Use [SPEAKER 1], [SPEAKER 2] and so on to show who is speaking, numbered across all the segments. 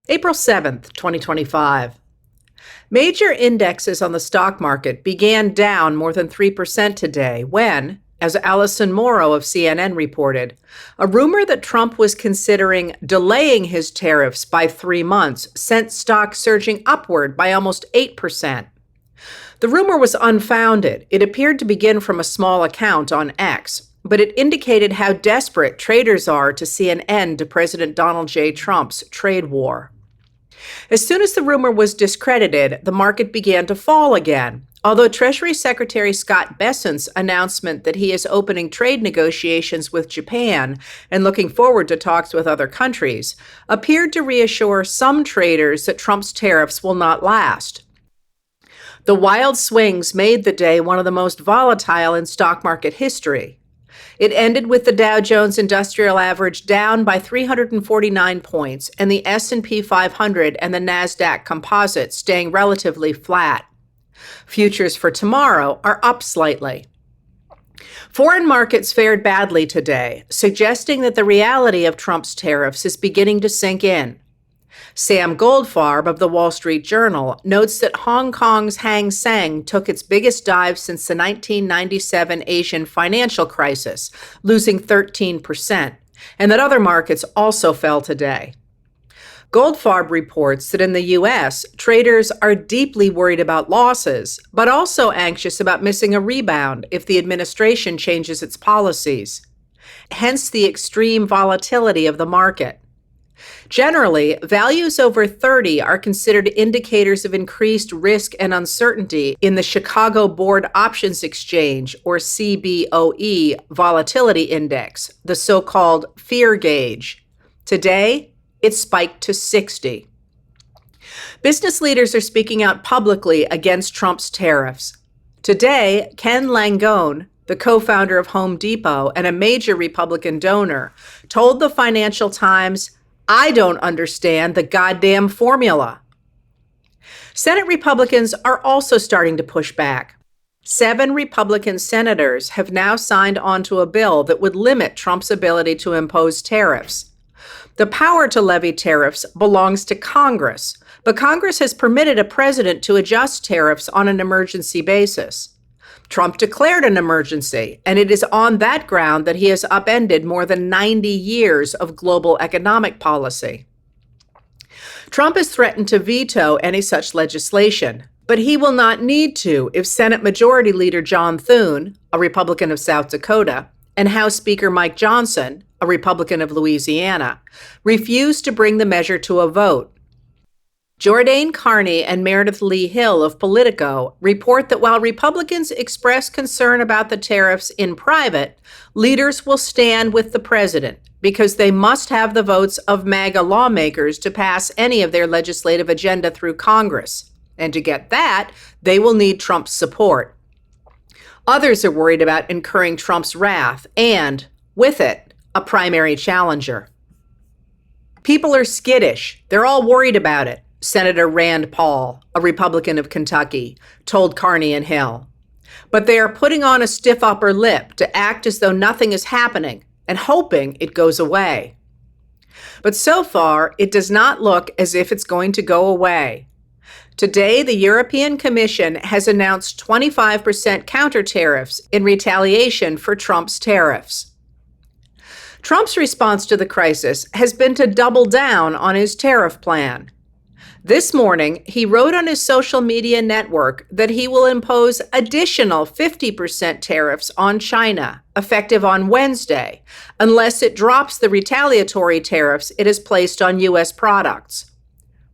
[SPEAKER 1] April 7th, 2025. Major indexes on the stock market began down more than 3% today when, as Allison Morrow of CNN reported, a rumor that Trump was considering delaying his tariffs by 3 months sent stocks surging upward by almost 8%. The rumor was unfounded. It appeared to begin from a small account on X, but it indicated how desperate traders are to see an end to President Donald J. Trump's trade war. As soon as the rumor was discredited, the market began to fall again, although Treasury Secretary Scott Bessent's announcement that he is opening trade negotiations with Japan and looking forward to talks with other countries appeared to reassure some traders that Trump's tariffs will not last. The wild swings made the day one of the most volatile in stock market history. It ended with the Dow Jones Industrial Average down by 349 points and the S&P 500 and the NASDAQ Composite staying relatively flat. Futures for tomorrow are up slightly. Foreign markets fared badly today, suggesting that the reality of Trump's tariffs is beginning to sink in. Sam Goldfarb of the Wall Street Journal notes that Hong Kong's Hang Seng took its biggest dive since the 1997 Asian financial crisis, losing 13%, and that other markets also fell today. Goldfarb reports that in the U.S., traders are deeply worried about losses, but also anxious about missing a rebound if the administration changes its policies. Hence the extreme volatility of the market. Generally, values over 30 are considered indicators of increased risk and uncertainty in the Chicago Board Options Exchange, or CBOE, Volatility Index, the so-called fear gauge. Today, it spiked to 60. Business leaders are speaking out publicly against Trump's tariffs. Today, Ken Langone, the co-founder of Home Depot and a major Republican donor, told the Financial Times, "I don't understand the goddamn formula." Senate Republicans are also starting to push back. 7 Republican senators have now signed onto a bill that would limit Trump's ability to impose tariffs. The power to levy tariffs belongs to Congress, but Congress has permitted a president to adjust tariffs on an emergency basis. Trump declared an emergency, and it is on that ground that he has upended more than 90 years of global economic policy. Trump has threatened to veto any such legislation, but he will not need to if Senate Majority Leader John Thune, a Republican of South Dakota, and House Speaker Mike Johnson, a Republican of Louisiana, refuse to bring the measure to a vote. Jordain Carney and Meredith Lee Hill of Politico report that while Republicans express concern about the tariffs in private, leaders will stand with the president because they must have the votes of MAGA lawmakers to pass any of their legislative agenda through Congress. And to get that, they will need Trump's support. Others are worried about incurring Trump's wrath and, with it, a primary challenger. People are skittish. They're all worried about it, Senator Rand Paul, a Republican of Kentucky, told Carney and Hill. But they are putting on a stiff upper lip to act as though nothing is happening and hoping it goes away. But so far, it does not look as if it's going to go away. Today, the European Commission has announced 25% counter tariffs in retaliation for Trump's tariffs. Trump's response to the crisis has been to double down on his tariff plan. This morning, he wrote on his social media network that he will impose additional 50% tariffs on China, effective on Wednesday, unless it drops the retaliatory tariffs it has placed on U.S. products.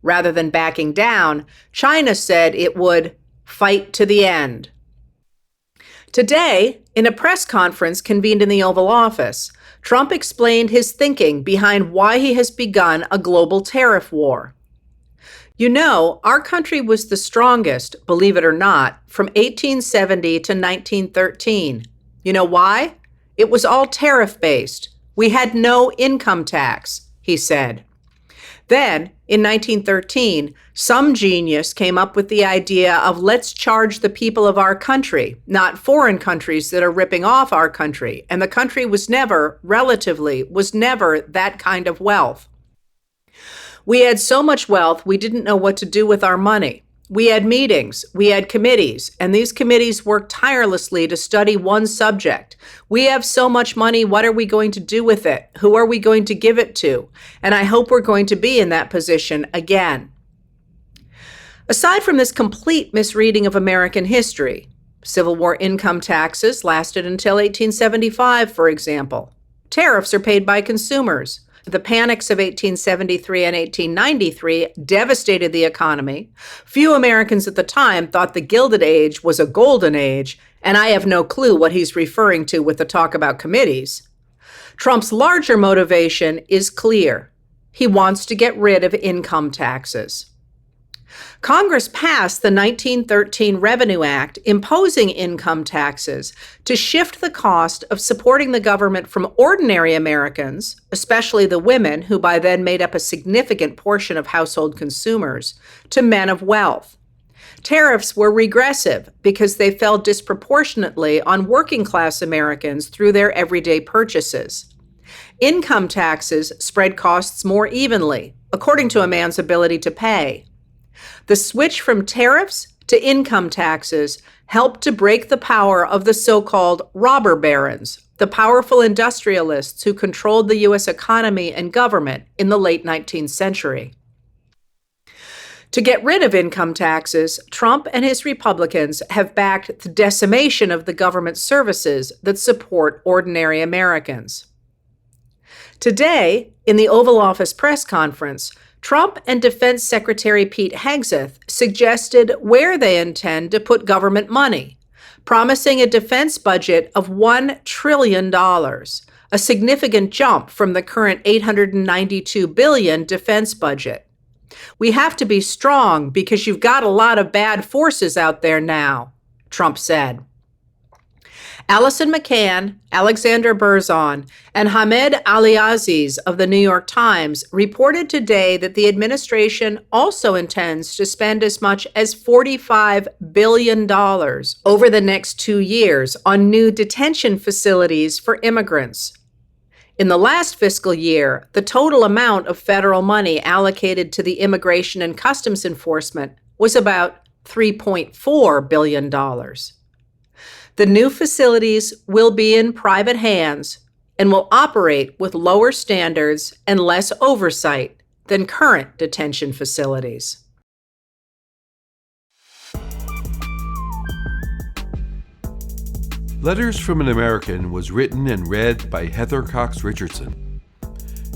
[SPEAKER 1] Rather than backing down, China said it would fight to the end. Today, in a press conference convened in the Oval Office, Trump explained his thinking behind why he has begun a global tariff war. You know, our country was the strongest, believe it or not, from 1870 to 1913. You know why? It was all tariff-based. We had no income tax, he said. Then, in 1913, some genius came up with the idea of let's charge the people of our country, not foreign countries that are ripping off our country. And the country was never, relatively, was never that kind of wealth. We had so much wealth, we didn't know what to do with our money. We had meetings, we had committees, and these committees worked tirelessly to study one subject. We have so much money, what are we going to do with it? Who are we going to give it to? And I hope we're going to be in that position again. Aside from this complete misreading of American history, Civil War income taxes lasted until 1875, for example. Tariffs are paid by consumers. The panics of 1873 and 1893 devastated the economy. Few Americans at the time thought the Gilded Age was a golden age, and I have no clue what he's referring to with the talk about committees. Trump's larger motivation is clear. He wants to get rid of income taxes. Congress passed the 1913 Revenue Act imposing income taxes to shift the cost of supporting the government from ordinary Americans, especially the women who by then made up a significant portion of household consumers, to men of wealth. Tariffs were regressive because they fell disproportionately on working-class Americans through their everyday purchases. Income taxes spread costs more evenly, according to a man's ability to pay. The switch from tariffs to income taxes helped to break the power of the so-called robber barons, the powerful industrialists who controlled the U.S. economy and government in the late 19th century. To get rid of income taxes, Trump and his Republicans have backed the decimation of the government services that support ordinary Americans. Today, in the Oval Office press conference, Trump and Defense Secretary Pete Hegseth suggested where they intend to put government money, promising a defense budget of $1 trillion, a significant jump from the current $892 billion defense budget. We have to be strong because you've got a lot of bad forces out there now, Trump said. Allison McCann, Alexander Berzon, and Hamed Aliaziz of the New York Times reported today that the administration also intends to spend as much as $45 billion over the next 2 years on new detention facilities for immigrants. In the last fiscal year, the total amount of federal money allocated to the Immigration and Customs Enforcement was about $3.4 billion. The new facilities will be in private hands and will operate with lower standards and less oversight than current detention facilities.
[SPEAKER 2] Letters from an American was written and read by Heather Cox Richardson.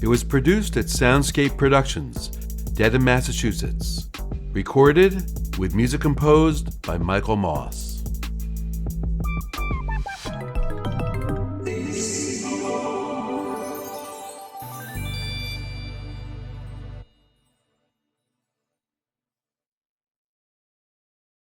[SPEAKER 2] It was produced at Soundscape Productions, Dedham, Massachusetts. Recorded with music composed by Michael Moss.